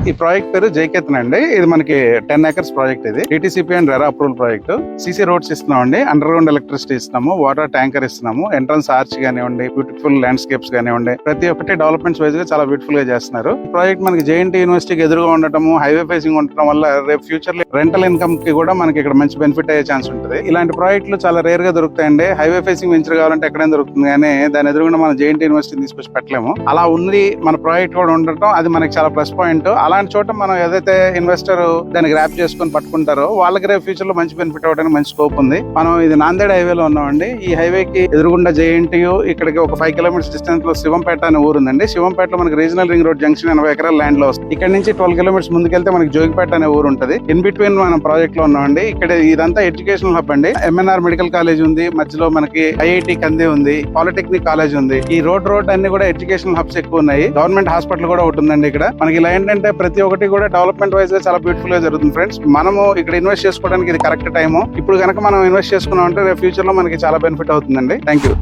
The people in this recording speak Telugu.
ఈ ప్రాజెక్ట్ పేరు జైకేతన్ అండి. ఇది మనకి 10 acres ప్రాజెక్ట్. ఇది TTCP and RERA approval project. CC roads ఇస్తున్నాం అండి, అండర్ గ్రౌండ్ ఎలక్ట్రిసిటీ ఇస్తున్నాము, వాటర్ ట్యాంకర్ ఇస్తున్నాము, ఎంట్రన్స్ ఆర్చ్ కానివ్వండి, బ్యూటిఫుల్ ల్యాండ్స్కేప్స్ కానివ్వండి, ప్రతి ఒక్కటి డెవలప్మెంట్స్ వైజ్ గా చాలా బ్యూటిఫుల్ గా చేస్తున్నారు. ప్రాజెక్ట్ మనకి జేఎన్టీ యూనివర్సిటీకి ఎదురుగా ఉండటము, హైవే ఫేసింగ్ ఉండటం వల్ల రేపు ఫ్యూచర్ లో రెంటల్ ఇన్కమ్ కి కూడా మనకి ఇక్కడ మంచి బెనిఫిట్ అయ్యే ఛాన్స్ ఉంటుంది. ఇలాంటి ప్రాజెక్టులు చాలా రేర్ గా దొరుకుతాయండి. హైవే ఫేసింగ్ వెంచర్ కావాలంటే ఎక్కడైనా దొరుకుతుంది, కానీ దాని ఎదురుగా మనం జేఎన్టీ యూనివర్సిటీ తీసుకొచ్చి పెట్టలేము. అలా ఉంది మన ప్రాజెక్ట్ కూడా ఉండటం, అది మనకి చాలా ప్లస్ పాయింట్. అలాంటి చోట మనం ఏదైతే ఇన్వెస్టర్ దాన్ని గ్రాప్ చేసుకుని పట్టుకుంటారో వాళ్ళకి రేపు ఫ్యూచర్ లో మంచి బెనిఫిట్ అవ్వడానికి మంచి స్కోప్ ఉంది. మనం ఇది నాందేడ్ హైవేలో ఉన్నామండి. ఈ హైవేకి ఎదురుగుండా జేఎన్టీయూ, ఇక్కడికి ఒక 5 kilometers డిస్టెన్స్ లో శివంపేట అనే ఊరు ఉందండి. శివంపేటలో మనకి regional ring road junction 80 acres land లో వస్తుంది. ఇక్కడ నుంచి 12 kilometers ముందుకెళ్తే మనకి జోగిపేట అనే ఊరు ఉంటుంది. ఇన్ బిట్వీన్ మనం ప్రాజెక్ట్ లో ఉన్నామండి. ఇక్కడ ఇదంతా ఎడ్యుకేషనల్ హబ్ అండి. ఎంఎన్ఆర్ మెడికల్ కాలేజ్ ఉంది, మధ్యలో మనకి ఐఐటి కంది ఉంది, పాలిటెక్నిక్ కాలేజ్ ఉంది. ఈ రోడ్ అన్ని కూడా ఎడ్యుకేషనల్ హబ్స్ ఎక్కువ ఉన్నాయి. గవర్నమెంట్ హాస్పిటల్ కూడా ఒకటి ఉందండి ఇక్కడ. మనకి ఇలా ఏంటంటే ప్రతి ఒక్కటి కూడా డెవలప్మెంట్ వైజ్ గా చాలా బ్యూటిఫుల్ గా జరుగుతుంది ఫ్రెండ్స్. మనము ఇక్కడ ఇన్వెస్ట్ చేసుకోవడానికి ఇది కరెక్ట్ టైము. ఇప్పుడు కనుక మనం ఇన్వెస్ట్ చేసుకున్నాం అంటే ఫ్యూచర్ లో మనకి చాలా బెనిఫిట్ అవుతుందండి. Thank you.